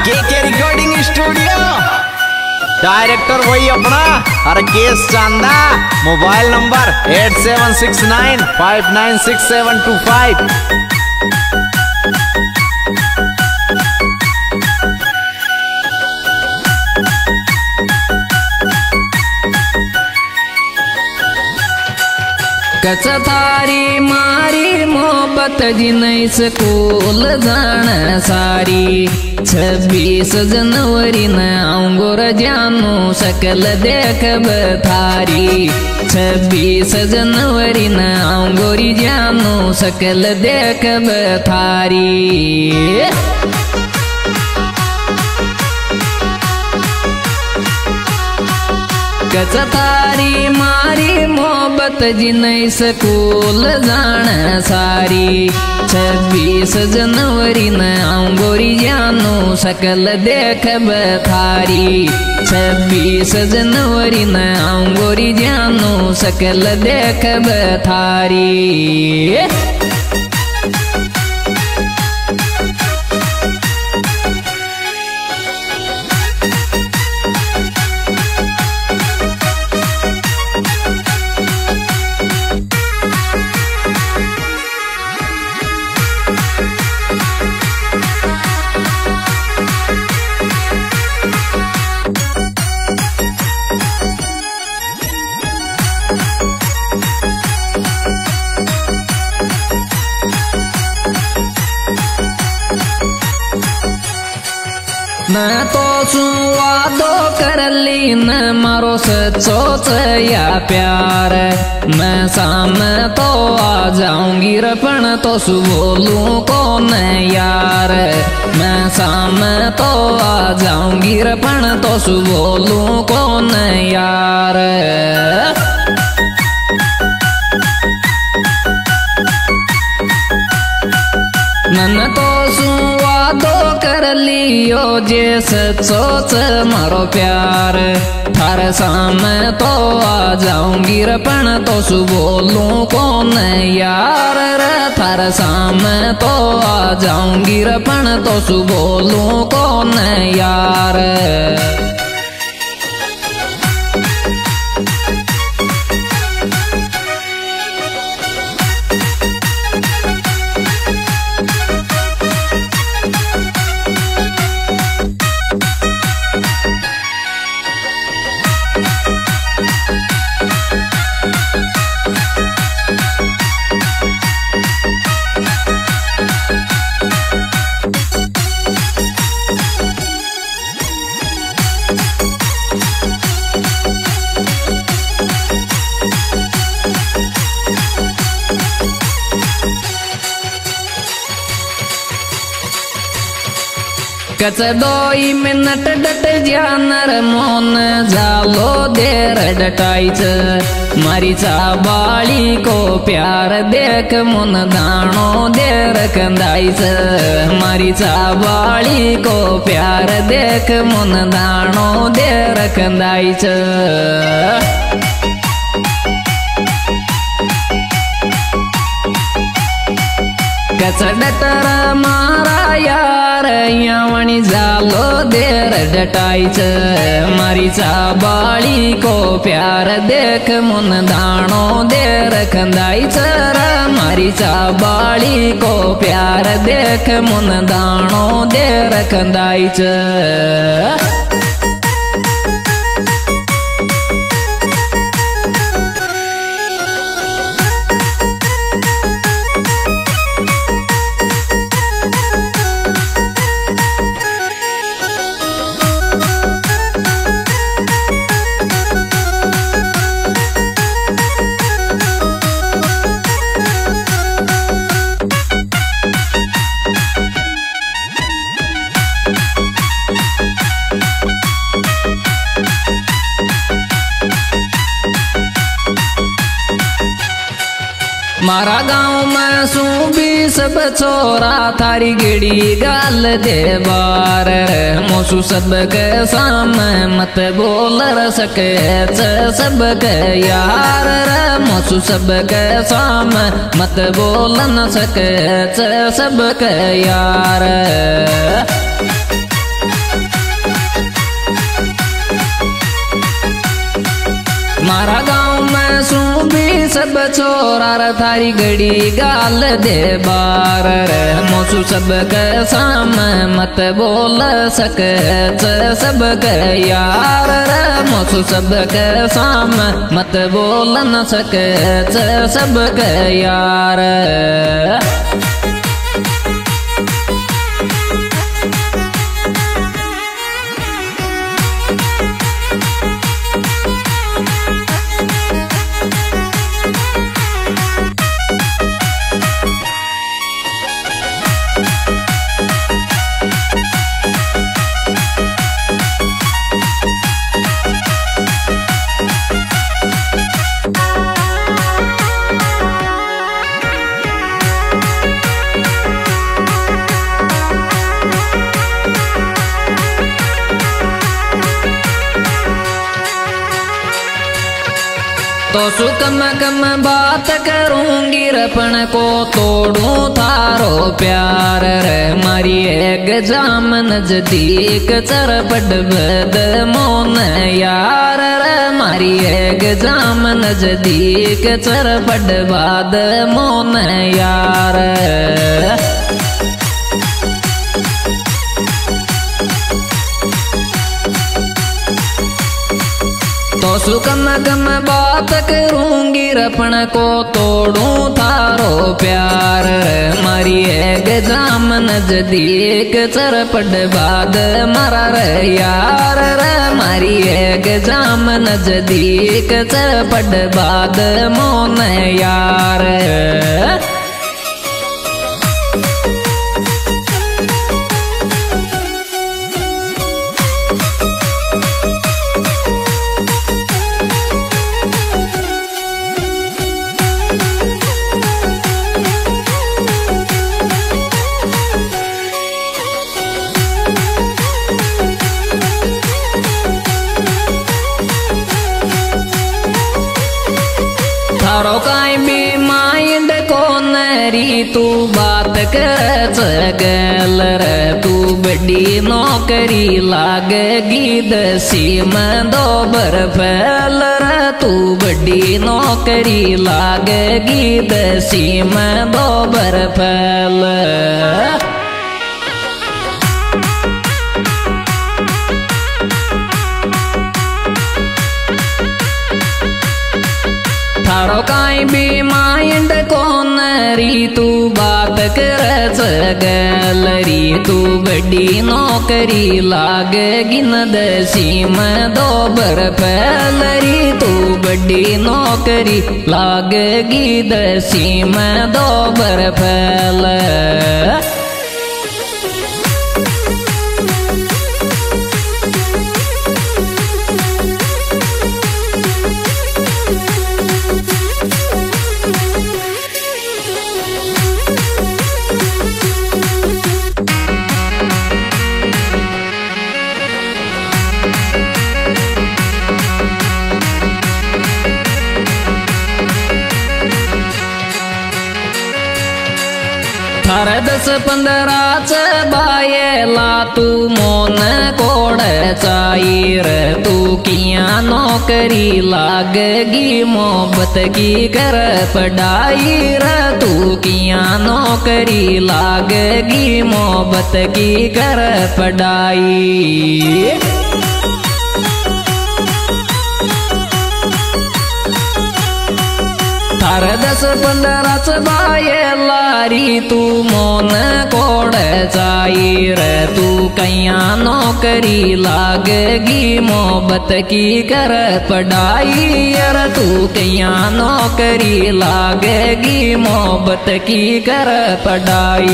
के recording studio. Director वही अपना हरकेश चांदा। Mobile number 8769596725। कच थारी मारी मोहब्बत जी नहीं स्कूल जान सारी। 26 जनवरी न आऊंगो रजानो शकल देखब थारी। 26 जनवरी न आऊंगो रजानो शकल देखब थारी। कच थारी मारी मोहब्बत जी नहीं स्कूल जान सारी। 26 जनवरी न आऊंगो रजानो शकल देखब थारी। 26 जनवरी न आऊंगो रजानो शकल देखब थारी। न तो वादो कर ली न मारो सचोच या प्यार। मैं शाम तो आ जाऊंगी रपण तो सु बोलूं कौन यार। मैं शाम तो आ जाऊंगी रपण तो सु बोलूं कौन यार। नन तो वादो कर लियो जे सोच मारो प्यार। थार सामने तो आ जाऊंगी रपण तो सु बोलूं कौन यार। थार सामने तो आ जाऊंगी रपण तो सु बोलूं कौन यार। कच 2 मिनट डट जानर मोन जालो देर डटाइच। मारी चाबाली को प्यार देख मुन दाणो देर कंदाइच। मारी चाबाली को प्यार देख मुन दाणो देर कंदाइच। कच डटर मारा यार यावणी जालो देर डटाइच। मारी चाबाली को प्यार देख मुन दाणो देर कंदाइच। मारी चाबाली को प्यार देख मुन दाणो देर कंदाइच। मारा गाँव में सू भी सब छोरा थारी गिड़ी गाल दे बार। मोसू सब के सामने मत बोल सके सब के यार। मोसू सब के सामने मत बोल न सके सब के यार। छोरा रे थारी घड़ी गाल दे बार रे मोसू सब के सामने मत बोल सके सब के यार रे मोसू सब के सामने मत बोल न सके सब के यार। तो सुकम कम बात करूंगी रपन को तोड़ूं थारो प्यार रे मारी एक जाम नजदीक चरपट बद मोन यार रे मारी एक जाम नजदीक चरपट बाद मोन यार। तो सुकम गम बात करूंगी रपन को तोड़ूं थारो प्यार मारी एक जाम नजदीक चरपट बाद मरा रे यार रे मारी एक जाम नजदीक चरपट बाद मोन यार। थारो काई भी माइंड को नरी तू बात कर गल रे तू बड़ी नौकरी लागेगी दसी में दो बरफैल रे तू बड़ी नौकरी लागेगी दसी में दो बरफैल। थारो काई भी माइंड को नरी तू बात कर गलरी तू बड़ी नौकरी लागेगी न दसी में दो बरफैलरी तू बड़ी नौकरी लागेगी दसी में दो बरफैल। थारे 10-15 बायेला तू मोन कोड़ चाहिर तू किया नौकरी लागेगी मोहब्बत की कर पढ़ाई रे तू किया नौकरी लागेगी मोहब्बत की कर पढ़ाई। थारे 10-15 बायेलारी तू मोन कोड़ चाहिर तू कैया नौकरी लागेगी मोहब्बत की कर पढ़ाई यार तू कैया नौकरी लागेगी मोहब्बत की कर पढ़ाई।